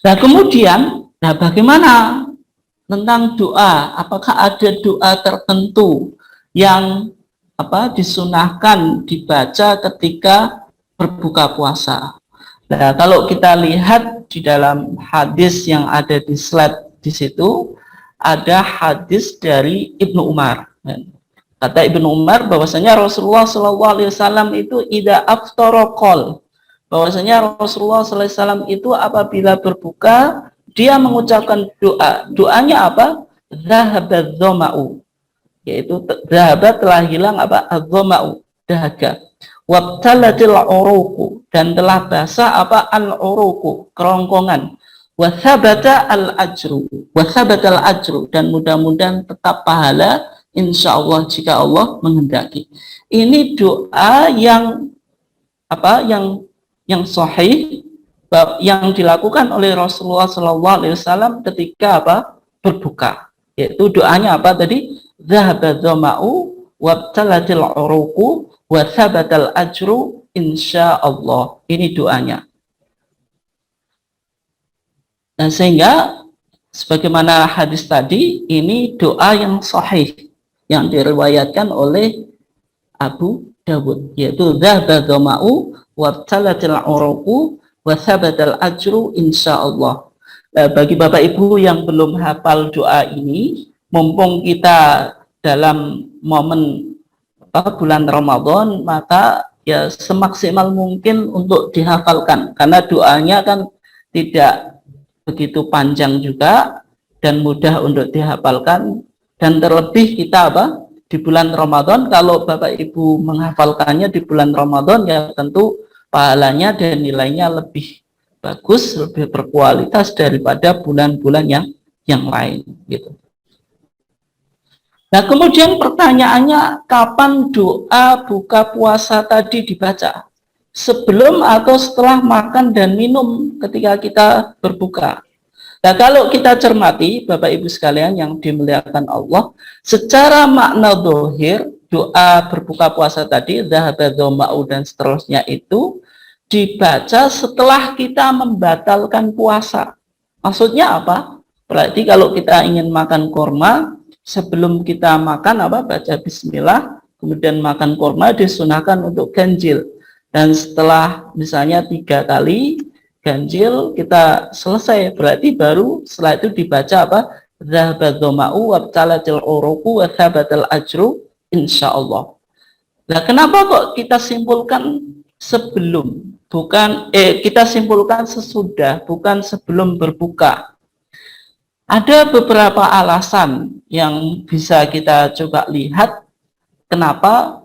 Nah kemudian, nah bagaimana tentang doa? Apakah ada doa tertentu yang disunahkan dibaca ketika berbuka puasa? Nah, kalau kita lihat di dalam hadis yang ada di slide di situ, ada hadis dari Ibnu Umar. Kata Ibnu Umar bahwasanya Rasulullah SAW itu ida aftorokol, bahwasanya Rasulullah SAW itu apabila berbuka dia mengucapkan doa. Doanya apa? Zahabat dzama'u, yaitu zahabat telah hilang apa? Dzama'u, dahaga. Wabtalatil uruku, dan telah basah apa? Al uruku, kerongkongan. Wasabata al ajru, wasabata al ajru, dan mudah-mudahan tetap pahala insya Allah jika Allah menghendaki. Ini doa yang yang sahih yang dilakukan oleh Rasulullah SAW ketika berbuka, yaitu doanya apa tadi? Zahaba dzama'u wabtalatil uruqu wa thabatal ajru insyaallah. Ini doanya. Nah, sehingga sebagaimana hadis tadi, ini doa yang sahih yang diriwayatkan oleh Abu Dawud, yaitu zahaba dzama'u wabtalatil uruqu wa thabatal ajru insyaallah. Bagi Bapak Ibu yang belum hafal doa ini, mumpung kita dalam momen bulan Ramadan, maka ya semaksimal mungkin untuk dihafalkan, karena doanya kan tidak begitu panjang juga dan mudah untuk dihafalkan. Dan terlebih kita di bulan Ramadan, kalau Bapak Ibu menghafalkannya di bulan Ramadan, ya tentu pahalanya dan nilainya lebih bagus, lebih berkualitas daripada bulan-bulan yang lain gitu. Nah kemudian pertanyaannya, kapan doa buka puasa tadi dibaca? Sebelum atau setelah makan dan minum ketika kita berbuka? Nah kalau kita cermati Bapak Ibu sekalian yang dimuliakan Allah, secara makna zahir doa berbuka puasa tadi, dzahaba dzama'u dan seterusnya itu dibaca setelah kita membatalkan puasa. Maksudnya apa? Berarti kalau kita ingin makan kurma, sebelum kita makan baca bismillah, kemudian makan kurma disunahkan untuk ganjil. Dan setelah misalnya 3 kali ganjil kita selesai, berarti baru setelah itu dibaca Zahabat dzama'u wabtalatil uruqu wa thabatal ajru insyaallah. Nah, kenapa kok kita simpulkan sebelum, bukan kita simpulkan sesudah, bukan sebelum berbuka? Ada beberapa alasan yang bisa kita coba lihat kenapa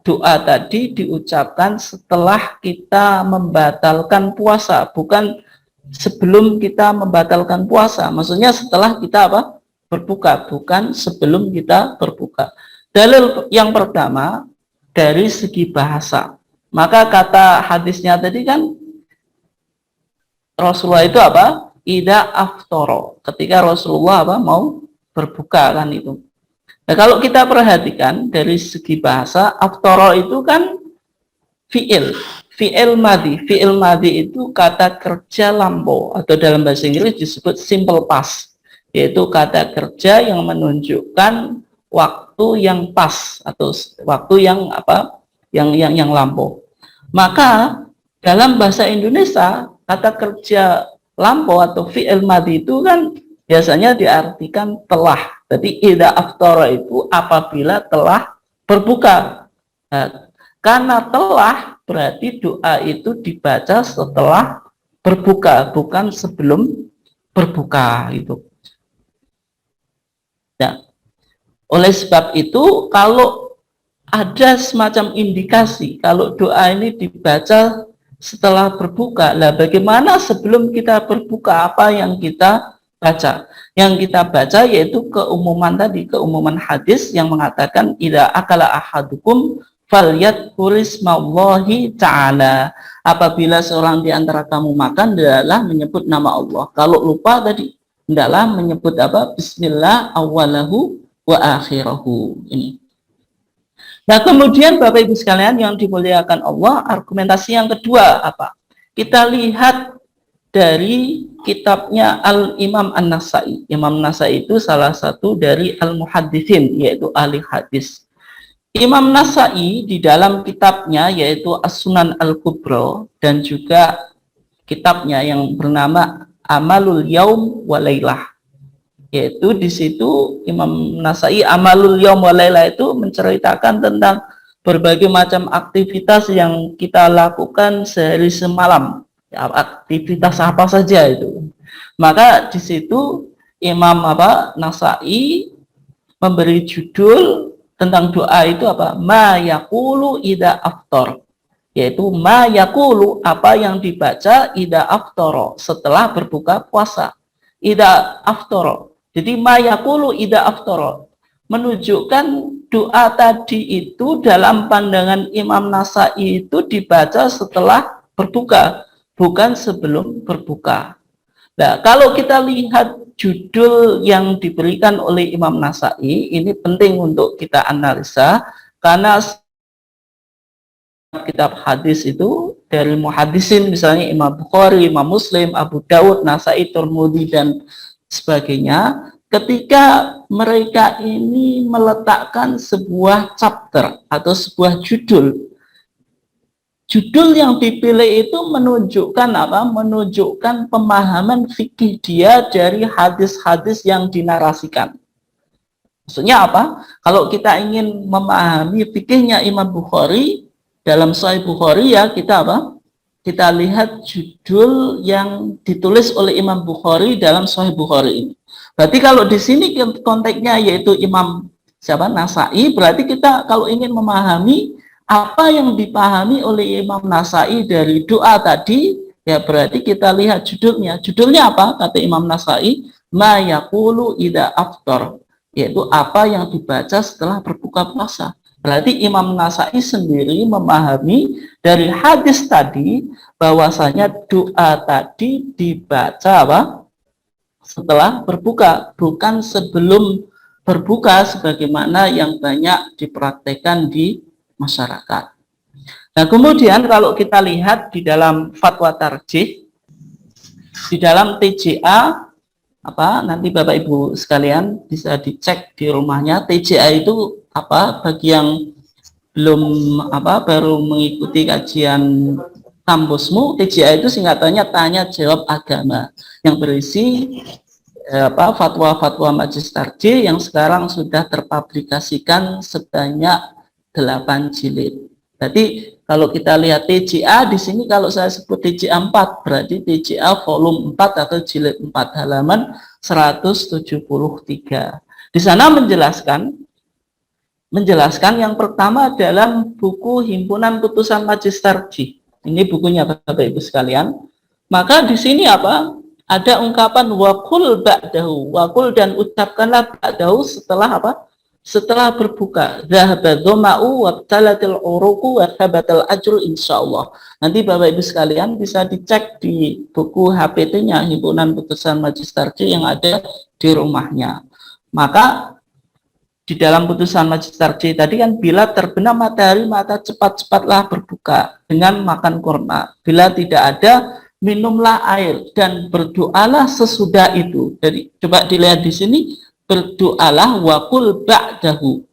doa tadi diucapkan setelah kita membatalkan puasa, bukan sebelum kita membatalkan puasa. Maksudnya setelah kita berbuka, bukan sebelum kita berbuka. Dalil yang pertama dari segi bahasa. Maka kata hadisnya tadi kan Rasulullah itu ida aftoro, ketika Rasulullah mau berbuka kan itu. Nah, kalau kita perhatikan dari segi bahasa, aftoro itu kan fi'il madhi itu kata kerja lampau, atau dalam bahasa Inggris disebut simple past, yaitu kata kerja yang menunjukkan waktu yang pas atau waktu yang yang lampau. Maka dalam bahasa Indonesia kata kerja lampau atau fi'il madhi itu kan biasanya diartikan telah. Jadi ida aftara itu apabila telah berbuka. Nah, karena telah berarti doa itu dibaca setelah berbuka, bukan sebelum berbuka itu. Nah, oleh sebab itu kalau ada semacam indikasi kalau doa ini dibaca setelah berbuka, lah bagaimana sebelum kita berbuka, apa yang kita baca? Yang kita baca yaitu keumuman tadi, keumuman hadis yang mengatakan idza akala ahadukum falyadkurismallahi ta'ala. Apabila seorang di antara kamu makan, adalah menyebut nama Allah. Kalau lupa tadi, hendaklah menyebut bismillah awalahu wa akhirahu. Ini. Nah kemudian Bapak Ibu sekalian yang dimuliakan Allah, argumentasi yang kedua apa? Kita lihat dari kitabnya Al-Imam An-Nasai. Imam Nasai itu salah satu dari Al-Muhaddithin, yaitu ahli hadis. Imam Nasai di dalam kitabnya yaitu As-Sunan Al-Kubra dan juga kitabnya yang bernama Amalul Yaum wa Lailah. Yaitu di situ Imam Nasai Amalul Yaum wa Lailah itu menceritakan tentang berbagai macam aktivitas yang kita lakukan sehari semalam. Ya, aktivitas apa saja itu. Maka di situ Imam Nasai memberi judul tentang doa itu apa? Ma yaqulu ida aftar. Yaitu ma yaqulu, apa yang dibaca ida aftara, setelah berbuka puasa. Ida aftara. Jadi ma yaqulu ida aftara menunjukkan doa tadi itu dalam pandangan Imam Nasai itu dibaca setelah berbuka, bukan sebelum berbuka. Nah, kalau kita lihat judul yang diberikan oleh Imam Nasai, ini penting untuk kita analisa, karena kitab hadis itu dari muhadisin, misalnya Imam Bukhari, Imam Muslim, Abu Dawud, Nasai, Tirmidzi, dan sebagainya, ketika mereka ini meletakkan sebuah chapter atau sebuah judul yang dipilih itu menunjukkan apa? Menunjukkan pemahaman fikih dia dari hadis-hadis yang dinarasikan. Maksudnya apa? Kalau kita ingin memahami fikihnya Imam Bukhari dalam Sahih Bukhari, ya kita apa? Kita lihat judul yang ditulis oleh Imam Bukhari dalam Sahih Bukhari ini. Berarti kalau di sini konteksnya yaitu Imam Nasai, berarti kita kalau ingin memahami apa yang dipahami oleh Imam Nasai dari doa tadi, ya berarti kita lihat judulnya. Judulnya apa? Kata Imam Nasai, ma yaqulu ida aftar, yaitu apa yang dibaca setelah berbuka puasa. Berarti Imam Nasai sendiri memahami dari hadis tadi bahwasanya doa tadi dibaca apa? Setelah berbuka, bukan sebelum berbuka sebagaimana yang banyak dipraktekkan di masyarakat. Nah, kemudian kalau kita lihat di dalam fatwa tarjih, di dalam TJA, nanti Bapak Ibu sekalian bisa dicek di rumahnya. TJA itu apa? Bagi yang belum baru mengikuti kajian kampusmu, TJA itu singkatannya tanya jawab agama, yang berisi fatwa-fatwa majelis tarjih yang sekarang sudah terpublikasikan sebanyak 8 jilid. Jadi kalau kita lihat TJA di sini, kalau saya sebut TJA 4, berarti TJA volume 4 atau jilid 4 halaman 173. Di sana menjelaskan yang pertama dalam buku Himpunan Putusan Majelis Tarjih. Ini bukunya Bapak Ibu sekalian. Maka di sini apa? Ada ungkapan wakul ba'dahu, wakul dan ucapkanlah ba'dahu setelah apa? Setelah berbuka. Zahaba dhama'u wabtalatil uruku wa thabatal ajru insyaallah. Nanti Bapak Ibu sekalian bisa dicek di buku HPT-nya Himpunan Putusan Majelis Tarjih yang ada di rumahnya. Maka di dalam putusan majelis tarjih tadi kan, bila terbenam matahari maka cepat-cepatlah berbuka dengan makan kurma. Bila tidak ada, minumlah air dan berdoalah sesudah itu. Jadi coba dilihat di sini, berdoalah wakul ba'dahu.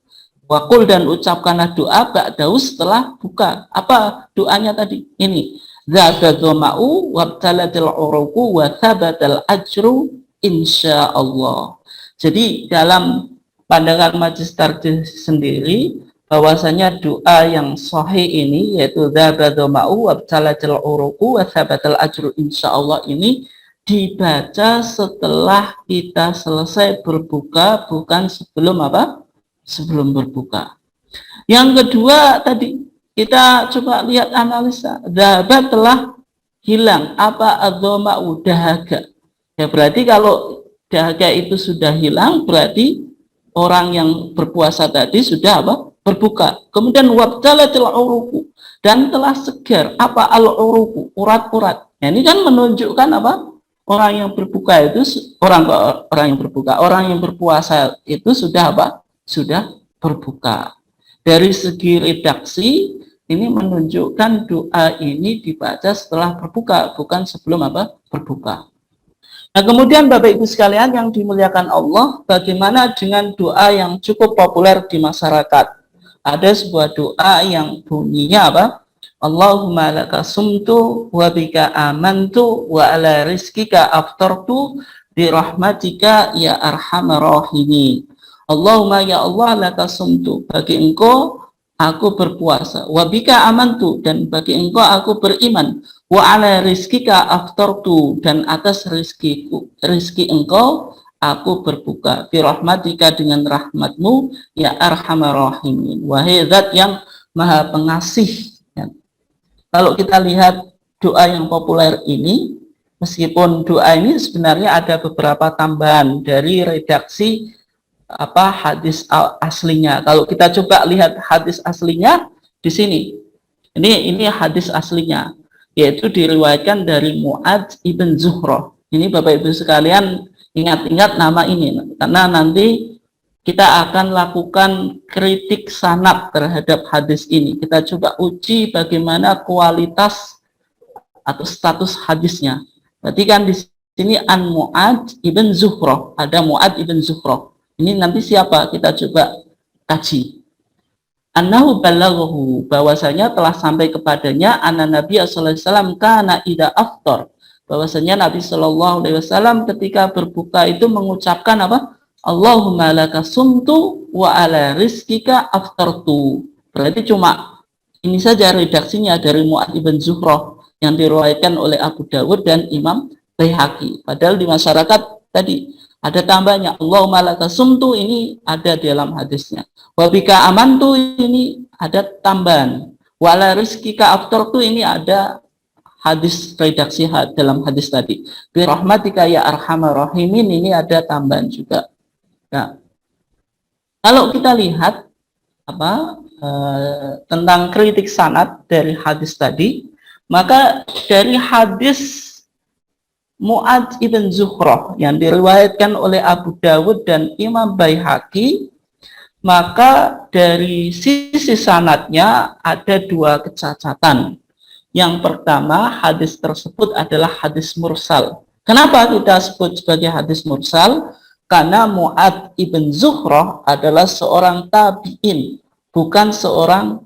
Wakul dan ucapkanlah doa ba'dahu setelah buka. Apa doanya tadi? Ini. Zahadadhama'u wabtalatil uruku wa thabatal ajru insyaallah. Jadi dalam pandangan majelis tarjih sendiri, bahwasanya doa yang sahih ini yaitu dzabadhama'u wabtalatil uruku wa tsabatal ajru insyaallah ini dibaca setelah kita selesai berbuka, bukan sebelum apa? Sebelum berbuka. Yang kedua tadi kita coba lihat analisa, dzaba telah hilang, apa adzama'u dahaga. Ya berarti kalau dahaga itu sudah hilang, berarti orang yang berpuasa tadi sudah apa? Berbuka. Kemudian wabtalatil uruku, dan telah segar. Apa al-uruku? Urat-urat. Nah, ini kan menunjukkan apa? Orang yang berbuka itu orang yang berpuasa itu sudah apa? Sudah berbuka. Dari segi redaksi Ini menunjukkan doa ini dibaca setelah berbuka, bukan sebelum berbuka. Nah, kemudian Bapak Ibu sekalian yang dimuliakan Allah, bagaimana dengan doa yang cukup populer di masyarakat? Ada sebuah doa yang bunyinya Allahumma laka sumtu wa bika amantu wa ala rizkika aftartu bi rahmatika ya arhamar rahimin. Allahumma ya Allah laka sumtu, bagi engkau aku berpuasa, wa bika amantu, dan bagi engkau aku beriman, wa ala rizkika aftartu, dan atas rizki engkau aku berbuka, bi rahmatika, dengan rahmatmu ya arhamar rahimin, wahai zat yang maha pengasih. Kalau kita lihat doa yang populer ini, meskipun doa ini sebenarnya ada beberapa tambahan dari redaksi hadis aslinya. Kalau kita coba lihat hadis aslinya di sini, ini hadis aslinya, yaitu diriwayatkan dari Mu'adz ibn Zuhroh. Ini Bapak Ibu sekalian ingat-ingat nama ini, karena nanti kita akan lakukan kritik sanad terhadap hadis ini. Kita coba uji bagaimana kualitas atau status hadisnya. Berarti kan di sini an Mu'adz ibn Zuhroh, ada Mu'adz ibn Zuhroh. Ini nanti siapa? Kita coba kaji. Annahu balaghahu, bahwasanya telah sampai kepadanya anna Nabi sallallahu alaihi wasallam kana idza aftar, bahwasanya Nabi sallallahu alaihi wasallam ketika berbuka itu mengucapkan Allahumma laka sumtu wa ala rizkika aftartu. Berarti cuma ini saja redaksinya dari Mu'adz ibn Zuhroh yang diriwayatkan oleh Abu Dawud dan Imam Baihaqi. Padahal di masyarakat tadi ada tambahnya Allahumma laka sumtu, ini ada di dalam hadisnya. Wa bika amantu, ini ada tambahan. Wa ala rizkika aftartu, ini ada hadis redaksi dalam hadis tadi. Bi rahmatika ya arhamar rahimin, ini ada tambahan juga. Nah, kalau kita lihat tentang kritik sanad dari hadis tadi, maka dari hadis Mu'adz ibn Zuhroh yang diriwayatkan oleh Abu Dawud dan Imam Baihaqi, maka dari sisi sanadnya ada dua kecacatan. Yang pertama, hadis tersebut adalah hadis mursal. Kenapa kita sebut sebagai hadis mursal? Karena Mu'adz ibn Zuhroh adalah seorang tabi'in, bukan seorang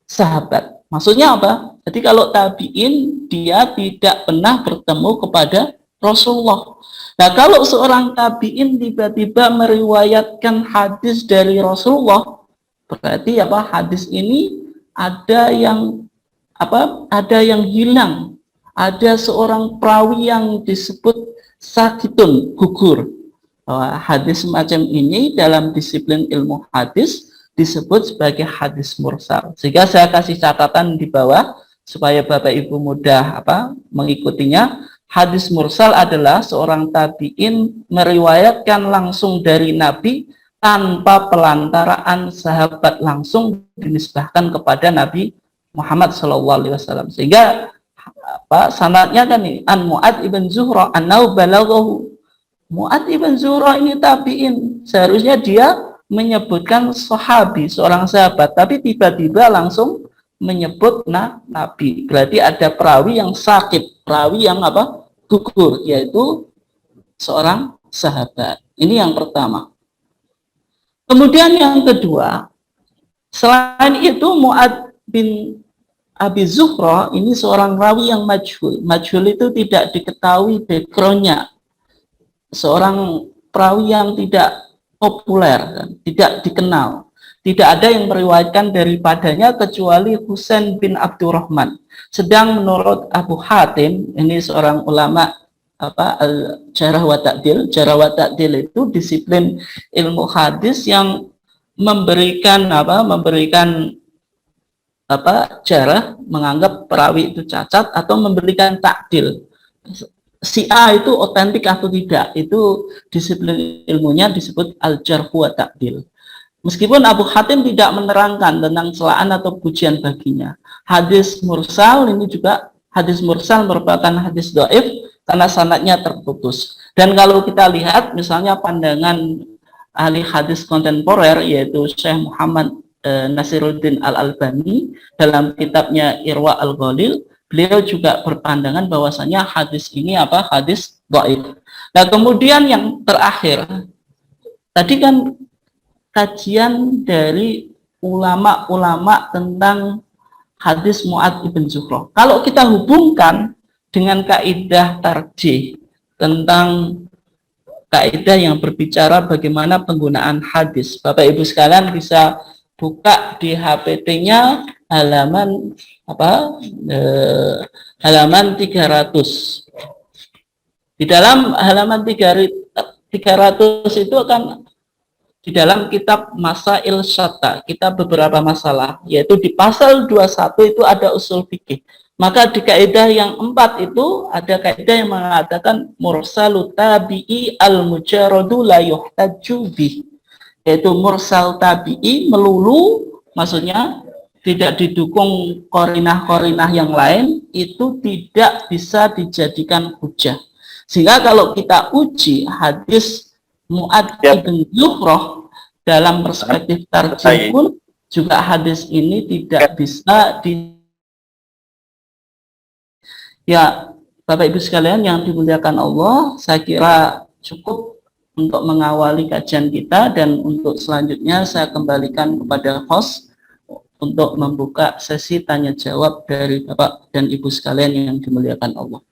sahabat. Maksudnya apa? Jadi kalau tabi'in, dia tidak pernah bertemu kepada Rasulullah. Nah, kalau seorang tabi'in tiba-tiba meriwayatkan hadis dari Rasulullah, berarti hadis ini ada yang hilang. Ada seorang perawi yang disebut sakitun, gugur. Hadis semacam ini dalam disiplin ilmu hadis disebut sebagai hadis mursal. Sehingga saya kasih catatan di bawah supaya Bapak Ibu mudah mengikutinya. Hadis mursal adalah seorang tabi'in meriwayatkan langsung dari Nabi tanpa pelantaraan sahabat langsung dinisbahkan kepada Nabi Muhammad SAW. Sehingga sanadnya kan ini an Mu'adz ibn Zuhroh annahu balaghahu. Mu'adz ibn Zuhroh ini tabi'in, seharusnya dia menyebutkan sahabi, seorang sahabat, tapi tiba-tiba langsung menyebut Nabi. Berarti ada perawi yang sakit, perawi yang gugur, yaitu seorang sahabat. Ini yang pertama. Kemudian yang kedua, selain itu Mu'adz bin Abi Zuhroh ini seorang rawi yang majhul. Majhul itu tidak diketahui backgroundnya. Seorang perawi yang tidak populer, tidak dikenal. Tidak ada yang meriwayatkan daripadanya kecuali Husain bin Abdurrahman. Sedang menurut Abu Hatim, ini seorang ulama jarah wa ta'dil. Jarah wa ta'dil itu disiplin ilmu hadis yang memberikan jarah, menganggap perawi itu cacat atau memberikan takdil. Si A itu otentik atau tidak, itu disiplin ilmunya disebut al-jarh wa ta'dil. Meskipun Abu Hatim tidak menerangkan tentang celaan atau pujian baginya. Hadis mursal ini juga, hadis mursal merupakan hadis dhaif karena sanadnya terputus. Dan kalau kita lihat misalnya pandangan ahli hadis kontemporer yaitu Syekh Muhammad Nasiruddin Al-Albani dalam kitabnya Irwa Al-Ghalil, beliau juga berpandangan bahwasanya hadis ini hadis dhaif. Nah, kemudian yang terakhir, tadi kan kajian dari ulama-ulama tentang hadis Mu'adz ibn Zuhroh. Kalau kita hubungkan dengan kaidah tarjih tentang kaidah yang berbicara bagaimana penggunaan hadis, Bapak Ibu sekalian bisa buka di HPT-nya halaman halaman 300. Di dalam halaman 300 itu akan di dalam kitab Masail Syatta, kitab beberapa masalah, yaitu di pasal 21 itu ada usul fikih. Maka di kaidah yang 4 itu ada kaidah yang mengatakan mursalu tabi'i al-mujarradu la yuhtaju bih, yaitu mursal tabi'i melulu, maksudnya tidak didukung korinah-korinah yang lain, itu tidak bisa dijadikan hujah. Sehingga kalau kita uji hadis Mu'adz ibn Zuhroh dalam perspektif tarjih pun juga hadis ini tidak bisa Ya, Bapak Ibu sekalian yang dimuliakan Allah, saya kira cukup untuk mengawali kajian kita, dan untuk selanjutnya saya kembalikan kepada host untuk membuka sesi tanya jawab dari Bapak dan Ibu sekalian yang dimuliakan Allah.